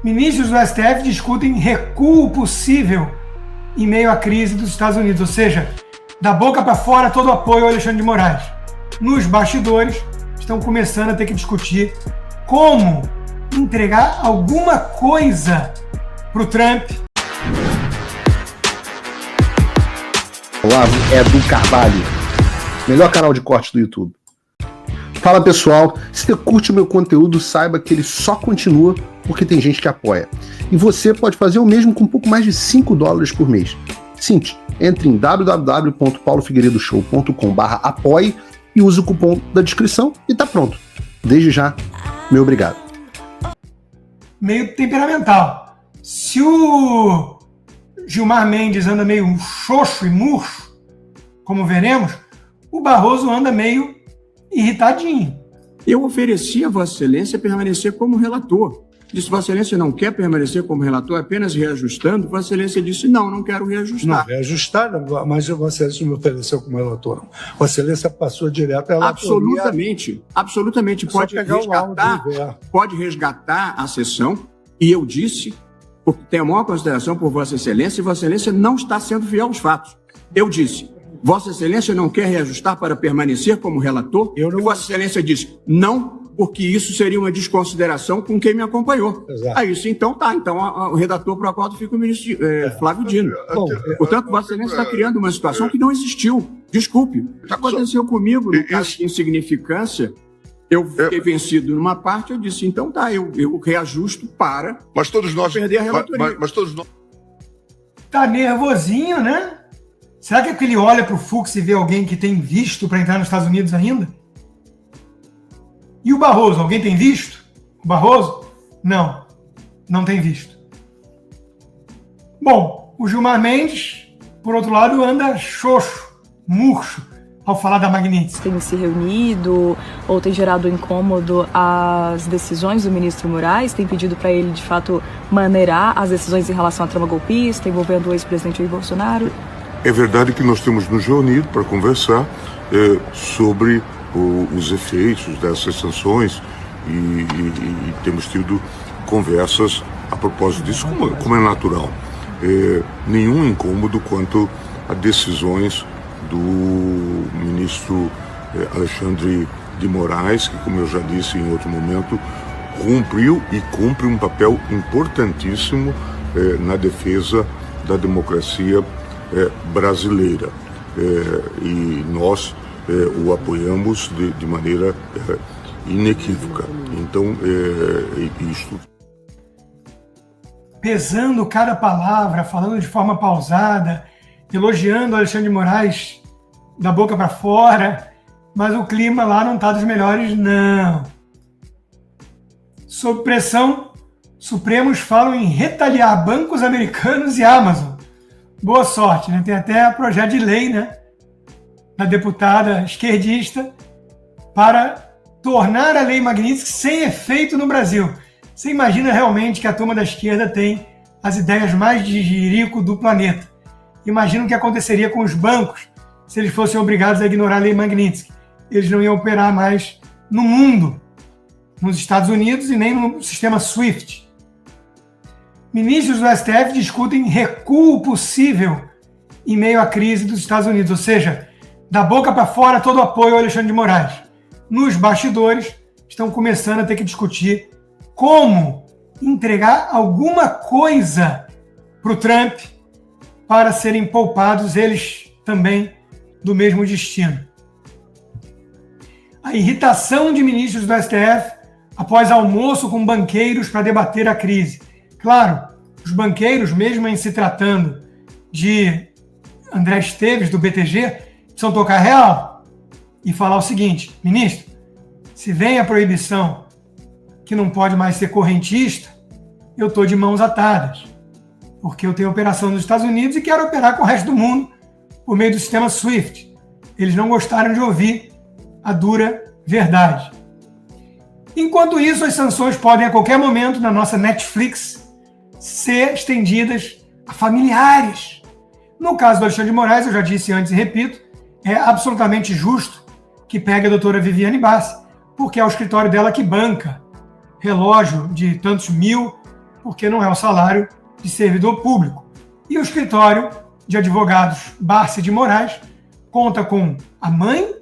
Ministros do STF discutem recuo possível em meio à crise dos Estados Unidos, ou seja, da boca para fora todo o apoio ao Alexandre de Moraes. Nos bastidores, estão começando a ter que discutir como entregar alguma coisa para o Trump. Olavo Edu Carvalho, melhor canal de corte do YouTube. Fala pessoal, se você curte o meu conteúdo, saiba que ele só continua porque tem gente que apoia. E você pode fazer o mesmo com um pouco mais de $5 por mês. Simples, entre em www.paulofigueiredoshow.com/apoie e use o cupom da descrição e tá pronto. Desde já, meu obrigado. Meio temperamental. Se o Gilmar Mendes anda meio xoxo e murcho, como veremos, o Barroso anda meio irritadinho. Eu ofereci a Vossa Excelência permanecer como relator. Disse, Vossa Excelência não quer permanecer como relator, apenas reajustando. Vossa Excelência disse, não quero reajustar. Não, reajustar, mas Vossa Excelência não me ofereceu como relator, não. Vossa Excelência passou direto à relatoria. Absolutamente. Pode resgatar a sessão, e eu disse, porque tenho a maior consideração por Vossa Excelência, e Vossa Excelência não está sendo fiel aos fatos. Eu disse, Vossa Excelência não quer reajustar para permanecer como relator? E Vossa Excelência disse, não, porque isso seria uma desconsideração com quem me acompanhou. Exato. Aí isso, então o redator pro acordo fica o ministro Flávio Dino. Portanto, Vossa Excelência está criando uma situação que não existiu. Desculpe. Já aconteceu comigo, no caso de insignificância. Eu fiquei vencido numa parte, eu disse, então tá, eu reajusto para perder a relatoria. Mas todos nós... Tá nervosinho, né? Será que é porque ele olha pro Fux e vê alguém que tem visto para entrar nos Estados Unidos ainda? E o Barroso, alguém tem visto? O Barroso? Não tem visto. Bom, o Gilmar Mendes, por outro lado, anda xoxo, murcho, ao falar da Magnitsky. Tem se reunido ou tem gerado incômodo as decisões do ministro Moraes, tem pedido para ele, de fato, maneirar as decisões em relação à trama golpista, envolvendo o ex-presidente Jair Bolsonaro? É verdade que nós temos nos reunido para conversar sobre os efeitos dessas sanções e temos tido conversas a propósito disso, como é natural. Nenhum incômodo quanto a decisões do ministro Alexandre de Moraes, que, como eu já disse em outro momento, cumpriu e cumpre um papel importantíssimo na defesa da democracia brasileira. E nós o apoiamos de maneira inequívoca. Então, isto... Pesando cada palavra, falando de forma pausada, elogiando o Alexandre de Moraes da boca para fora, mas o clima lá não está dos melhores, não. Sob pressão, Supremos falam em retaliar bancos americanos e Amazon. Boa sorte, né? Tem até projeto de lei, né, da deputada esquerdista para tornar a lei Magnitsky sem efeito no Brasil. Você imagina realmente que a turma da esquerda tem as ideias mais de jirico do planeta. Imagina o que aconteceria com os bancos se eles fossem obrigados a ignorar a lei Magnitsky. Eles não iam operar mais no mundo, nos Estados Unidos e nem no sistema SWIFT. Ministros do STF discutem recuo possível em meio à crise dos Estados Unidos, ou seja, da boca para fora todo o apoio ao Alexandre de Moraes. Nos bastidores, estão começando a ter que discutir como entregar alguma coisa para o Trump para serem poupados eles também do mesmo destino. A irritação de ministros do STF após almoço com banqueiros para debater a crise. Claro, os banqueiros, mesmo em se tratando de André Esteves, do BTG, precisam tocar real e falar o seguinte: ministro, se vem a proibição que não pode mais ser correntista, eu estou de mãos atadas, porque eu tenho operação nos Estados Unidos e quero operar com o resto do mundo por meio do sistema SWIFT. Eles não gostaram de ouvir a dura verdade. Enquanto isso, as sanções podem a qualquer momento na nossa Netflix ser estendidas a familiares. No caso do Alexandre de Moraes, eu já disse antes e repito, é absolutamente justo que pegue a doutora Viviane Bassi, porque é o escritório dela que banca relógio de tantos mil porque não é o salário de servidor público. E o escritório de advogados Barsi de Moraes conta com a mãe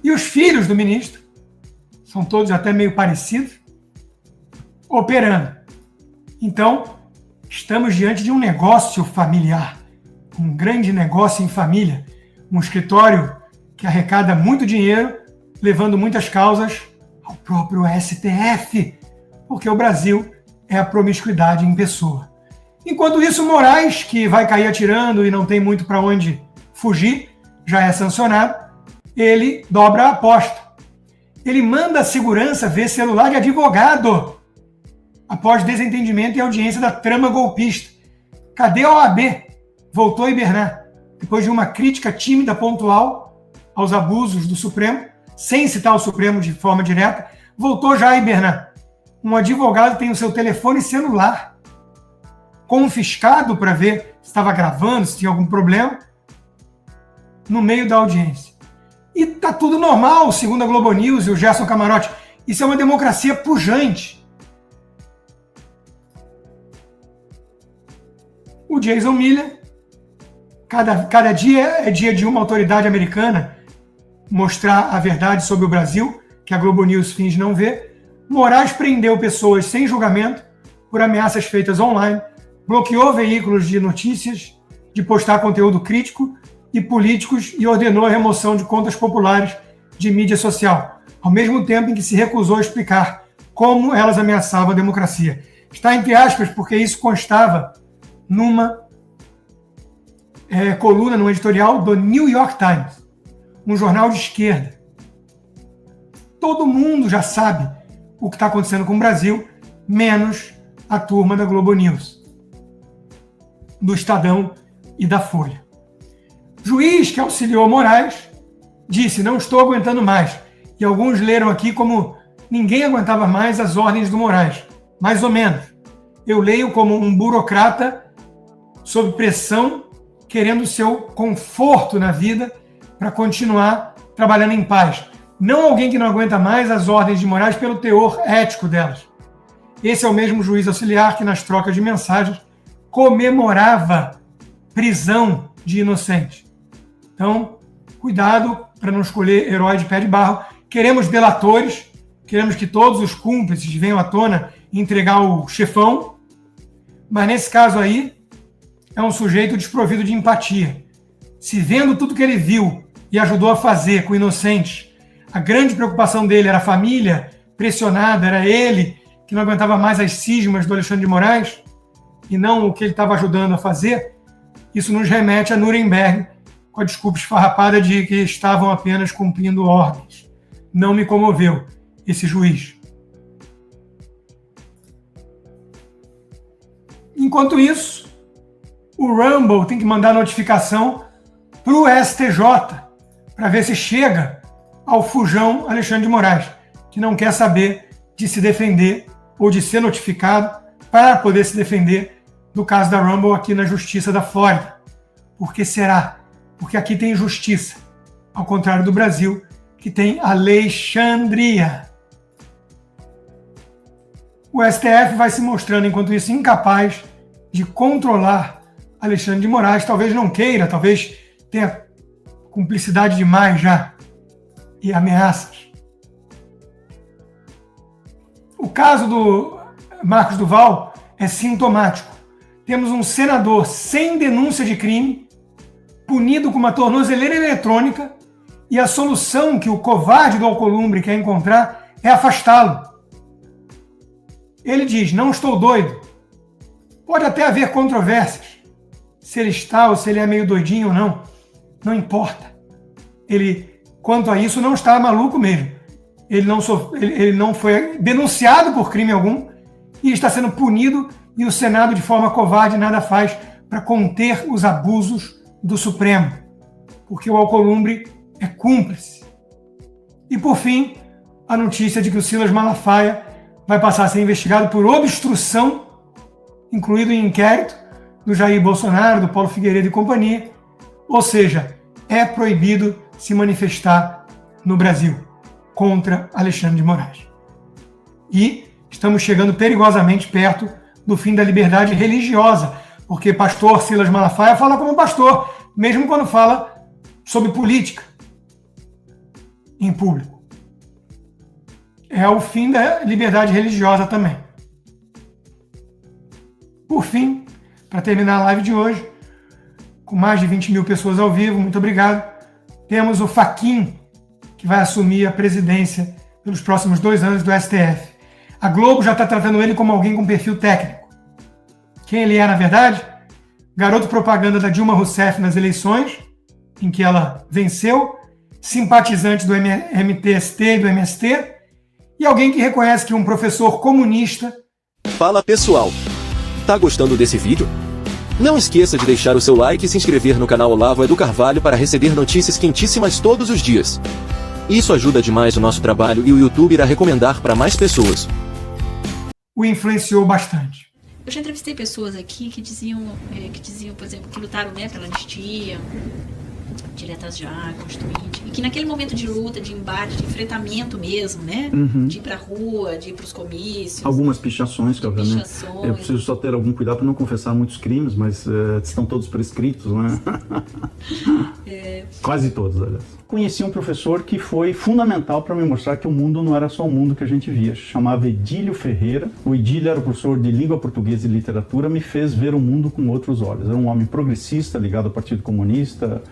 e os filhos do ministro, são todos até meio parecidos, operando. Então, estamos diante de um negócio familiar, um grande negócio em família, um escritório que arrecada muito dinheiro, levando muitas causas ao próprio STF, porque o Brasil é a promiscuidade em pessoa. Enquanto isso, Moraes, que vai cair atirando e não tem muito para onde fugir, já é sancionado, ele dobra a aposta. Ele manda a segurança ver celular de advogado após desentendimento e audiência da trama golpista. Cadê a OAB? Voltou a hibernar. Depois de uma crítica tímida, pontual, aos abusos do Supremo, sem citar o Supremo de forma direta, voltou já a hibernar. Um advogado tem o seu telefone celular confiscado para ver se estava gravando, se tinha algum problema, no meio da audiência. E tá tudo normal, segundo a Globo News e o Gerson Camarote. Isso é uma democracia pujante. O Jason Miller, cada dia é dia de uma autoridade americana mostrar a verdade sobre o Brasil, que a Globo News finge não ver. Moraes prendeu pessoas sem julgamento por ameaças feitas online, bloqueou veículos de notícias de postar conteúdo crítico e políticos e ordenou a remoção de contas populares de mídia social, ao mesmo tempo em que se recusou a explicar como elas ameaçavam a democracia. Está entre aspas, porque isso constava numa coluna, num editorial do New York Times, um jornal de esquerda. Todo mundo já sabe o que está acontecendo com o Brasil, menos a turma da Globo News, do Estadão e da Folha. Juiz que auxiliou Moraes disse: não estou aguentando mais. E alguns leram aqui como ninguém aguentava mais as ordens do Moraes. Mais ou menos. Eu leio como um burocrata sob pressão, querendo o seu conforto na vida para continuar trabalhando em paz. Não alguém que não aguenta mais as ordens de Moraes pelo teor ético delas. Esse é o mesmo juiz auxiliar que, nas trocas de mensagens, comemorava prisão de inocentes. Então, cuidado para não escolher herói de pé de barro. Queremos delatores, queremos que todos os cúmplices venham à tona e entregar o chefão, mas nesse caso aí, é um sujeito desprovido de empatia. Se vendo tudo que ele viu e ajudou a fazer com inocentes, a grande preocupação dele era a família pressionada, era ele que não aguentava mais as cismas do Alexandre de Moraes, e não o que ele estava ajudando a fazer, isso nos remete a Nuremberg, com a desculpa esfarrapada de que estavam apenas cumprindo ordens. Não me comoveu esse juiz. Enquanto isso, o Rumble tem que mandar notificação para o STJ para ver se chega ao fujão Alexandre de Moraes, que não quer saber de se defender ou de ser notificado para poder se defender do caso da Rumble aqui na Justiça da Flórida. Por que será? Porque aqui tem justiça, ao contrário do Brasil, que tem Alexandria. O STF vai se mostrando, enquanto isso, incapaz de controlar Alexandre de Moraes. Talvez não queira, talvez tenha cumplicidade demais já e ameaças. O caso do Marcos Duval é sintomático. Temos um senador sem denúncia de crime, punido com uma tornozeleira eletrônica, e a solução que o covarde do Alcolumbre quer encontrar é afastá-lo. Ele diz: não estou doido. Pode até haver controvérsias, se ele está ou se ele é meio doidinho ou não, não importa. Ele, quanto a isso, não está maluco mesmo. Ele não foi denunciado por crime algum e está sendo punido, e o Senado, de forma covarde, nada faz para conter os abusos do Supremo, porque o Alcolumbre é cúmplice. E, por fim, a notícia de que o Silas Malafaia vai passar a ser investigado por obstrução, incluído em inquérito do Jair Bolsonaro, do Paulo Figueiredo e companhia. Ou seja, é proibido se manifestar no Brasil contra Alexandre de Moraes. E estamos chegando perigosamente perto do fim da liberdade religiosa, porque pastor Silas Malafaia fala como pastor, mesmo quando fala sobre política em público. É o fim da liberdade religiosa também. Por fim, para terminar a live de hoje, com mais de 20 mil pessoas ao vivo, muito obrigado, temos o Fachin, que vai assumir a presidência pelos próximos 2 anos do STF. A Globo já está tratando ele como alguém com perfil técnico. Quem ele é, na verdade? Garoto propaganda da Dilma Rousseff nas eleições, em que ela venceu, simpatizante do MTST e do MST, e alguém que reconhece que um professor comunista... Fala pessoal, tá gostando desse vídeo? Não esqueça de deixar o seu like e se inscrever no canal Olavo é do Carvalho para receber notícias quentíssimas todos os dias. Isso ajuda demais o nosso trabalho e o YouTube irá recomendar para mais pessoas. O influenciou bastante. Eu já entrevistei pessoas aqui que diziam, por exemplo, que lutaram, né, pela anistia, diretas já, constituinte, e que naquele momento de luta, de embate, de enfrentamento mesmo, né, de ir pra rua, de ir pros comícios. Algumas pichações, que obviamente eu preciso só ter algum cuidado para não confessar muitos crimes, mas estão todos prescritos, né? Quase todos, aliás. Conheci um professor que foi fundamental para me mostrar que o mundo não era só o mundo que a gente via. Chamava Edílio Ferreira. O Edílio era professor de língua portuguesa e literatura, me fez ver o mundo com outros olhos. Era um homem progressista, ligado ao Partido Comunista,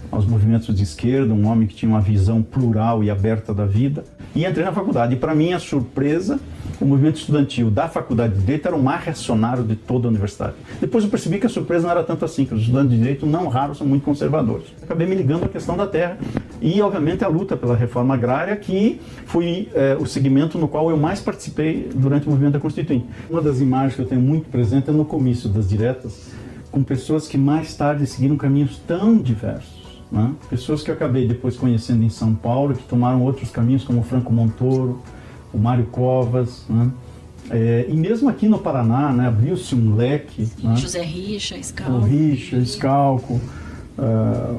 aos movimentos de esquerda, um homem que tinha uma visão plural e aberta da vida. E entrei na faculdade. E para minha surpresa, o movimento estudantil da Faculdade de Direito era o mais reacionário de toda a universidade. Depois eu percebi que a surpresa não era tanto assim, que os estudantes de Direito, não raros, são muito conservadores. Acabei me ligando à questão da terra e, obviamente, a luta pela reforma agrária, que foi o segmento no qual eu mais participei durante o movimento da Constituinte. Uma das imagens que eu tenho muito presente é no comício das diretas, com pessoas que mais tarde seguiram caminhos tão diversos. Né? Pessoas que eu acabei depois conhecendo em São Paulo, que tomaram outros caminhos, como o Franco Montoro, o Mário Covas, né? E mesmo aqui no Paraná, né, abriu-se um leque. Né? José Richa, Scalco. O Richa, Scalco,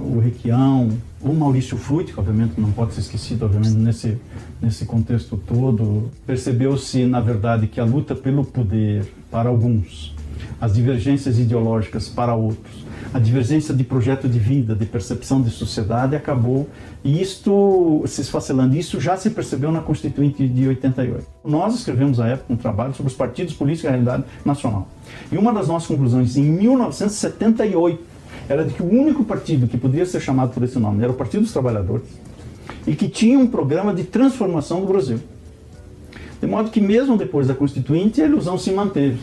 o Requião, o Maurício Frutti, que obviamente não pode ser esquecido, obviamente, nesse contexto todo. Percebeu-se, na verdade, que a luta pelo poder para alguns, as divergências ideológicas para outros, a divergência de projeto de vida, de percepção de sociedade acabou, e isto se esfacelando. Isso já se percebeu na Constituinte de 88. Nós escrevemos à época um trabalho sobre os partidos políticos e a realidade nacional. E uma das nossas conclusões, em 1978, era de que o único partido que podia ser chamado por esse nome era o Partido dos Trabalhadores, e que tinha um programa de transformação do Brasil. De modo que mesmo depois da Constituinte, a ilusão se manteve.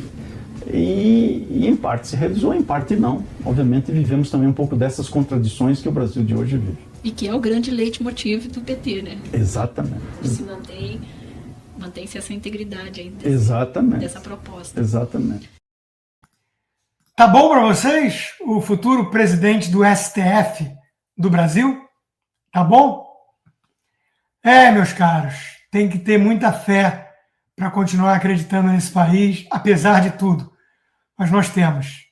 E em parte se realizou, em parte não. Obviamente vivemos também um pouco dessas contradições que o Brasil de hoje vive. E que é o grande leitmotiv do PT, né? Exatamente. Se mantém-se essa integridade aí dessa proposta. Exatamente. Tá bom para vocês o futuro presidente do STF do Brasil? Tá bom? Meus caros, tem que ter muita fé para continuar acreditando nesse país, apesar de tudo. Mas nós temos.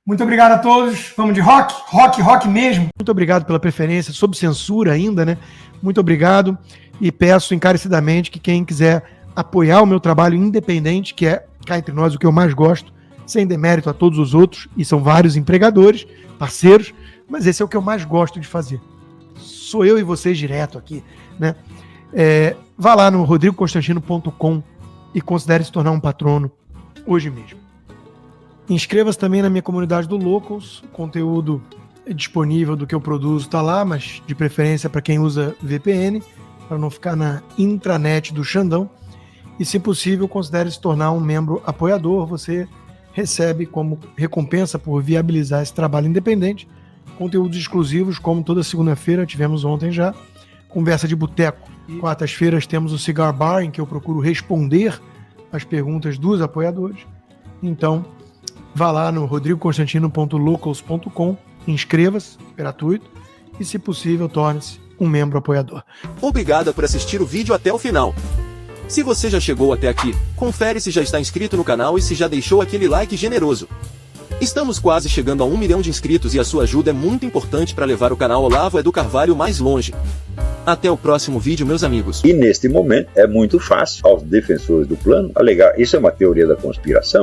Muito obrigado a todos. Vamos de rock mesmo. Muito obrigado pela preferência, sob censura ainda, né? Muito obrigado e peço encarecidamente que quem quiser apoiar o meu trabalho independente, que é, cá entre nós, o que eu mais gosto, sem demérito a todos os outros, e são vários empregadores, parceiros, mas esse é o que eu mais gosto de fazer. Sou eu e vocês direto aqui, né? Vá lá no rodrigoconstantino.com e considere se tornar um patrono hoje mesmo. Inscreva-se também na minha comunidade do Locals, o conteúdo disponível do que eu produzo está lá, mas de preferência para quem usa VPN, para não ficar na intranet do Xandão. E, se possível, considere se tornar um membro apoiador. Você recebe como recompensa por viabilizar esse trabalho independente conteúdos exclusivos, como toda segunda-feira, tivemos ontem já, conversa de boteco. Quartas-feiras temos o Cigar Bar, em que eu procuro responder as perguntas dos apoiadores. Então, vá lá no rodrigoconstantino.locals.com, inscreva-se, gratuito, e, se possível, torne-se um membro apoiador. Obrigada por assistir o vídeo até o final. Se você já chegou até aqui, confere se já está inscrito no canal e se já deixou aquele like generoso. Estamos quase chegando a 1 milhão de inscritos e a sua ajuda é muito importante para levar o canal Olavo é do Carvalho mais longe. Até o próximo vídeo, meus amigos. E neste momento é muito fácil aos defensores do plano alegar isso é uma teoria da conspiração.